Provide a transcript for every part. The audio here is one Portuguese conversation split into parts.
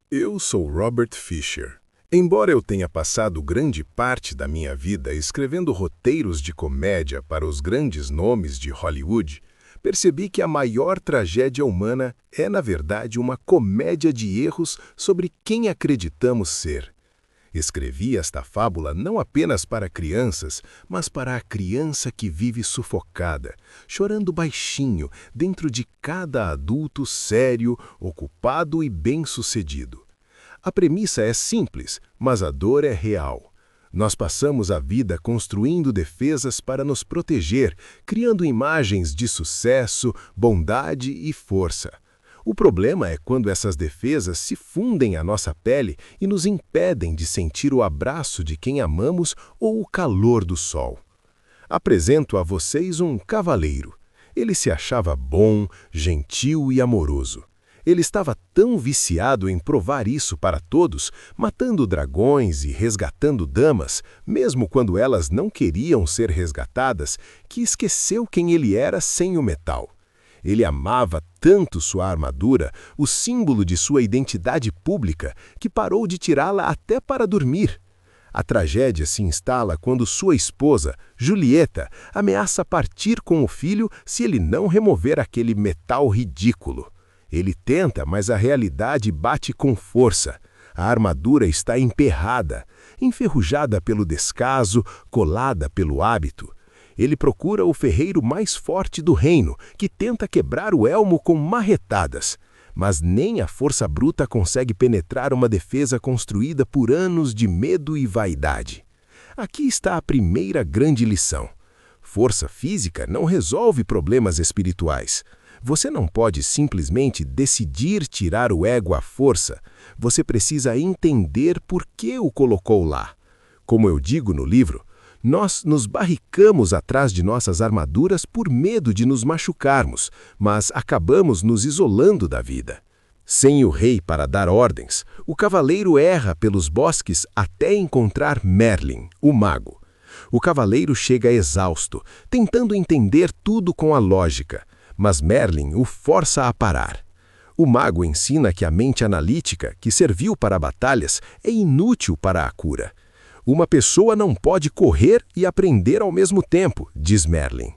Eu sou Robert Fisher. Embora eu tenha passado grande parte da minha vida escrevendo roteiros de comédia para os grandes nomes de Hollywood, percebi que a maior tragédia humana é, na verdade, uma comédia de erros sobre quem acreditamos ser. Escrevi esta fábula não apenas para crianças, mas para a criança que vive sufocada, chorando baixinho dentro de cada adulto sério, ocupado e bem-sucedido. A premissa é simples, mas a dor é real. Nós passamos a vida construindo defesas para nos proteger, criando imagens de sucesso, bondade e força. O problema é quando essas defesas se fundem à nossa pele e nos impedem de sentir o abraço de quem amamos ou o calor do sol. Apresento a vocês um cavaleiro. Ele se achava bom, gentil e amoroso. Ele estava tão viciado em provar isso para todos, matando dragões e resgatando damas, mesmo quando elas não queriam ser resgatadas, que esqueceu quem ele era sem o metal. Ele amava tanto sua armadura, o símbolo de sua identidade pública, que parou de tirá-la até para dormir. A tragédia se instala quando sua esposa, Julieta, ameaça partir com o filho se ele não remover aquele metal ridículo. Ele tenta, mas a realidade bate com força. A armadura está emperrada, enferrujada pelo descaso, colada pelo hábito. Ele procura o ferreiro mais forte do reino, que tenta quebrar o elmo com marretadas. Mas nem a força bruta consegue penetrar uma defesa construída por anos de medo e vaidade. Aqui está a primeira grande lição. Força física não resolve problemas espirituais. Você não pode simplesmente decidir tirar o ego à força. Você precisa entender por que o colocou lá. Como eu digo no livro, nós nos barricamos atrás de nossas armaduras por medo de nos machucarmos, mas acabamos nos isolando da vida. Sem o rei para dar ordens, o cavaleiro erra pelos bosques até encontrar Merlin, o mago. O cavaleiro chega exausto, tentando entender tudo com a lógica, mas Merlin o força a parar. O mago ensina que a mente analítica, que serviu para batalhas, é inútil para a cura. Uma pessoa não pode correr e aprender ao mesmo tempo, diz Merlin.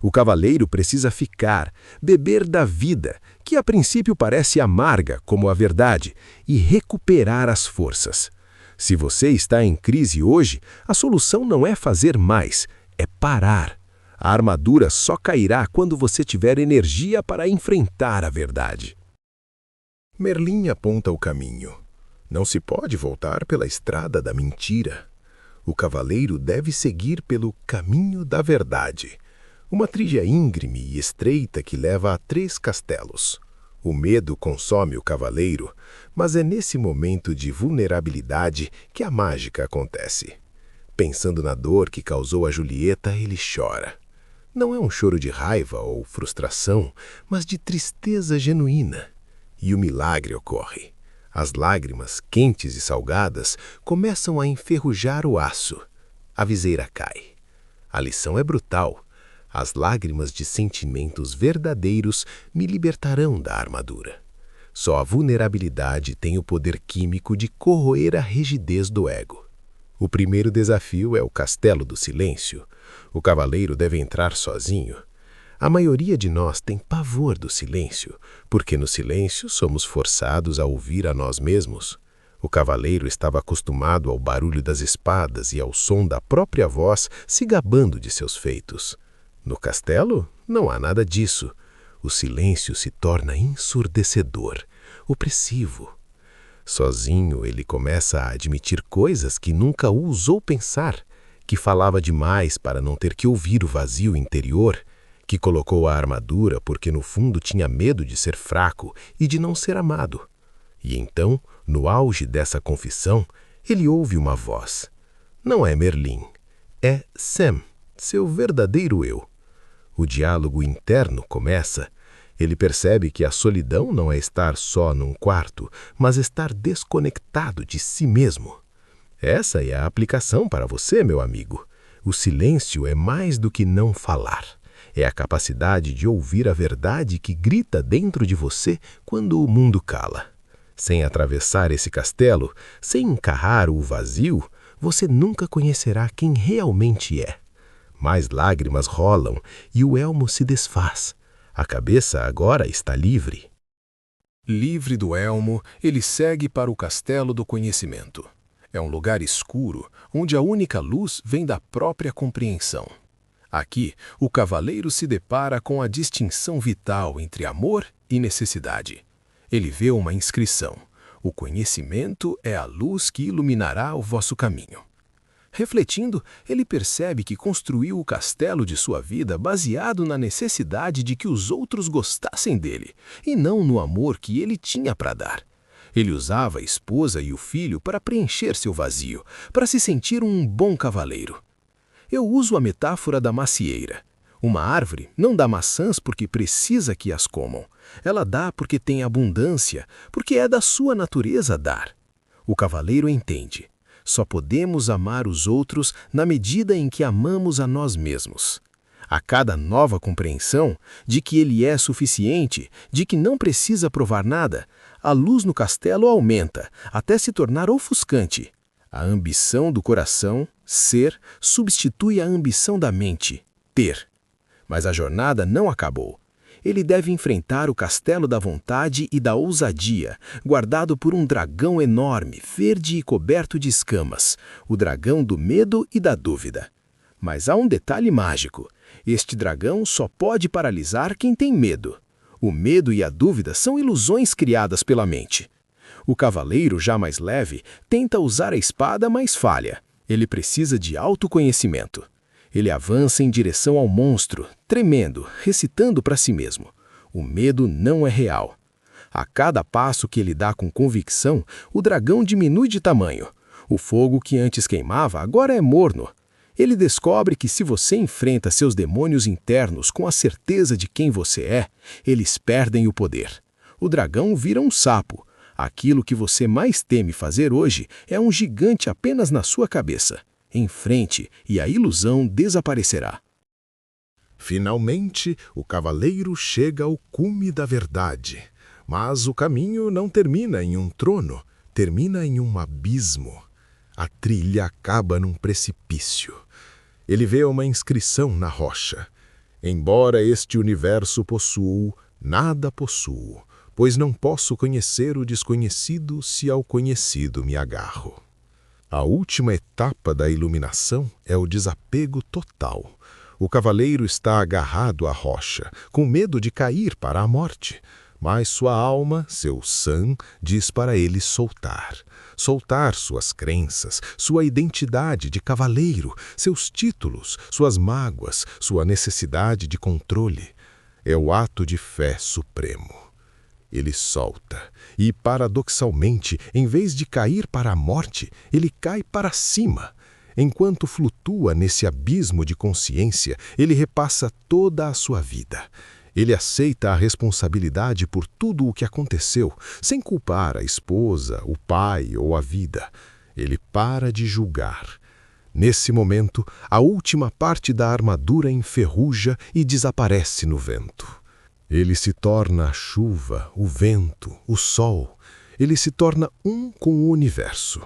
O cavaleiro precisa ficar, beber da vida, que a princípio parece amarga como a verdade, e recuperar as forças. Se você está em crise hoje, a solução não é fazer mais, é parar. A armadura só cairá quando você tiver energia para enfrentar a verdade. Merlin aponta o caminho. Não se pode voltar pela estrada da mentira. O cavaleiro deve seguir pelo caminho da verdade. Uma trilha íngreme e estreita que leva a 3 castelos. O medo consome o cavaleiro, mas é nesse momento de vulnerabilidade que a mágica acontece. Pensando na dor que causou a Julieta, ele chora. Não é um choro de raiva ou frustração, mas de tristeza genuína. E o milagre ocorre. As lágrimas, quentes e salgadas, começam a enferrujar o aço. A viseira cai. A lição é brutal. As lágrimas de sentimentos verdadeiros me libertarão da armadura. Só a vulnerabilidade tem o poder químico de corroer a rigidez do ego. O primeiro desafio é o Castelo do Silêncio. O cavaleiro deve entrar sozinho. A maioria de nós tem pavor do silêncio, porque no silêncio somos forçados a ouvir a nós mesmos. O cavaleiro estava acostumado ao barulho das espadas e ao som da própria voz se gabando de seus feitos. No castelo, não há nada disso. O silêncio se torna ensurdecedor, opressivo. Sozinho, ele começa a admitir coisas que nunca ousou pensar, que falava demais para não ter que ouvir o vazio interior, que colocou a armadura porque no fundo tinha medo de ser fraco e de não ser amado. E então, no auge dessa confissão, ele ouve uma voz. Não é Merlin, é Sam, seu verdadeiro eu. O diálogo interno começa. Ele percebe que a solidão não é estar só num quarto, mas estar desconectado de si mesmo. Essa é a aplicação para você, meu amigo. O silêncio é mais do que não falar. É a capacidade de ouvir a verdade que grita dentro de você quando o mundo cala. Sem atravessar esse castelo, sem encarar o vazio, você nunca conhecerá quem realmente é. Mais lágrimas rolam e o elmo se desfaz. A cabeça agora está livre. Livre do elmo, ele segue para o castelo do conhecimento. É um lugar escuro, onde a única luz vem da própria compreensão. Aqui, o cavaleiro se depara com a distinção vital entre amor e necessidade. Ele vê uma inscrição: o conhecimento é a luz que iluminará o vosso caminho. Refletindo, ele percebe que construiu o castelo de sua vida baseado na necessidade de que os outros gostassem dele, e não no amor que ele tinha para dar. Ele usava a esposa e o filho para preencher seu vazio, para se sentir um bom cavaleiro. Eu uso a metáfora da macieira. Uma árvore não dá maçãs porque precisa que as comam. Ela dá porque tem abundância, porque é da sua natureza dar. O cavaleiro entende. Só podemos amar os outros na medida em que amamos a nós mesmos. A cada nova compreensão de que ele é suficiente, de que não precisa provar nada, a luz no castelo aumenta, até se tornar ofuscante. A ambição do coração, ser, substitui a ambição da mente, ter. Mas a jornada não acabou. Ele deve enfrentar o castelo da vontade e da ousadia, guardado por um dragão enorme, verde e coberto de escamas, o dragão do medo e da dúvida. Mas há um detalhe mágico. Este dragão só pode paralisar quem tem medo. O medo e a dúvida são ilusões criadas pela mente. O cavaleiro, já mais leve, tenta usar a espada, mas falha. Ele precisa de autoconhecimento. Ele avança em direção ao monstro, tremendo, recitando para si mesmo: o medo não é real. A cada passo que ele dá com convicção, o dragão diminui de tamanho. O fogo que antes queimava agora é morno. Ele descobre que se você enfrenta seus demônios internos com a certeza de quem você é, eles perdem o poder. O dragão vira um sapo. Aquilo que você mais teme fazer hoje é um gigante apenas na sua cabeça. Enfrente e a ilusão desaparecerá. Finalmente, o cavaleiro chega ao cume da verdade. Mas o caminho não termina em um trono, termina em um abismo. A trilha acaba num precipício. Ele vê uma inscrição na rocha: embora este universo possuo, nada possuo, pois não posso conhecer o desconhecido se ao conhecido me agarro. A última etapa da iluminação é o desapego total. O cavaleiro está agarrado à rocha, com medo de cair para a morte. Mas sua alma, seu san, diz para ele soltar. Soltar suas crenças, sua identidade de cavaleiro, seus títulos, suas mágoas, sua necessidade de controle. É o ato de fé supremo. Ele solta, e paradoxalmente, em vez de cair para a morte, ele cai para cima. Enquanto flutua nesse abismo de consciência, ele repassa toda a sua vida. Ele aceita a responsabilidade por tudo o que aconteceu, sem culpar a esposa, o pai ou a vida. Ele para de julgar. Nesse momento, a última parte da armadura enferruja e desaparece no vento. Ele se torna a chuva, o vento, o sol. Ele se torna um com o universo.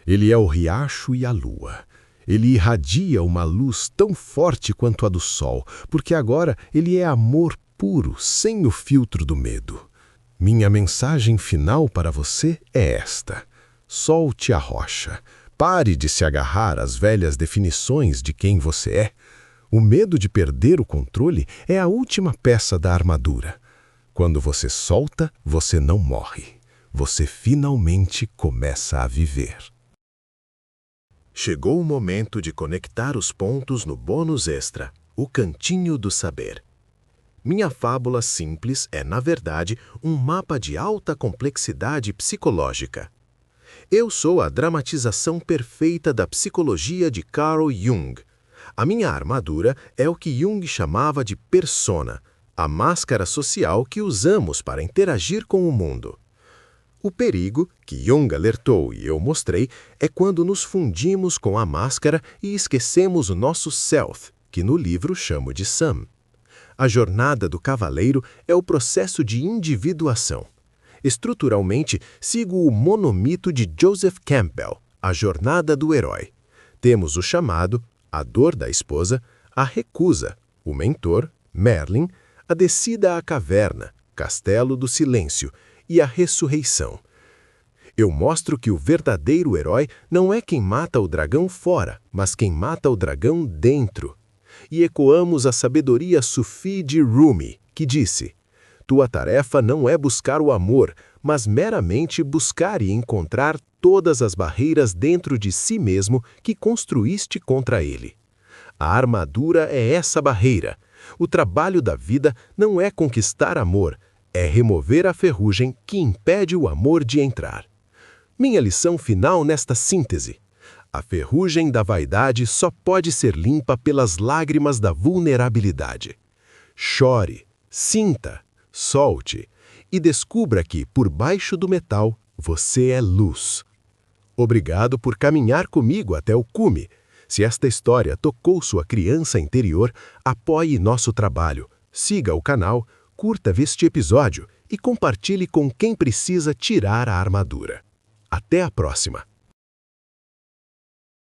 Ele é o riacho e a lua. Ele irradia uma luz tão forte quanto a do sol, porque agora ele é amor puro, sem o filtro do medo. Minha mensagem final para você é esta: solte a rocha. Pare de se agarrar às velhas definições de quem você é. O medo de perder o controle é a última peça da armadura. Quando você solta, você não morre. Você finalmente começa a viver. Chegou o momento de conectar os pontos no bônus extra, o Cantinho do Saber. Minha fábula simples é, na verdade, um mapa de alta complexidade psicológica. Eu sou a dramatização perfeita da psicologia de Carl Jung. A minha armadura é o que Jung chamava de persona, a máscara social que usamos para interagir com o mundo. O perigo, que Jung alertou e eu mostrei, é quando nos fundimos com a máscara e esquecemos o nosso self, que no livro chamo de Sam. A jornada do cavaleiro é o processo de individuação. Estruturalmente, sigo o monomito de Joseph Campbell, a jornada do herói. Temos o chamado, a dor da esposa, a recusa, o mentor, Merlin, a descida à caverna, Castelo do Silêncio, e a ressurreição. Eu mostro que o verdadeiro herói não é quem mata o dragão fora, mas quem mata o dragão dentro. E ecoamos a sabedoria sufi de Rumi, que disse: tua tarefa não é buscar o amor, mas meramente buscar e encontrar todas as barreiras dentro de si mesmo que construíste contra ele. A armadura é essa barreira. O trabalho da vida não é conquistar amor, é remover a ferrugem que impede o amor de entrar. Minha lição final nesta síntese: a ferrugem da vaidade só pode ser limpa pelas lágrimas da vulnerabilidade. Chore, sinta, solte e descubra que, por baixo do metal, você é luz. Obrigado por caminhar comigo até o cume. Se esta história tocou sua criança interior, apoie nosso trabalho, siga o canal, curta este episódio e compartilhe com quem precisa tirar a armadura. Até a próxima!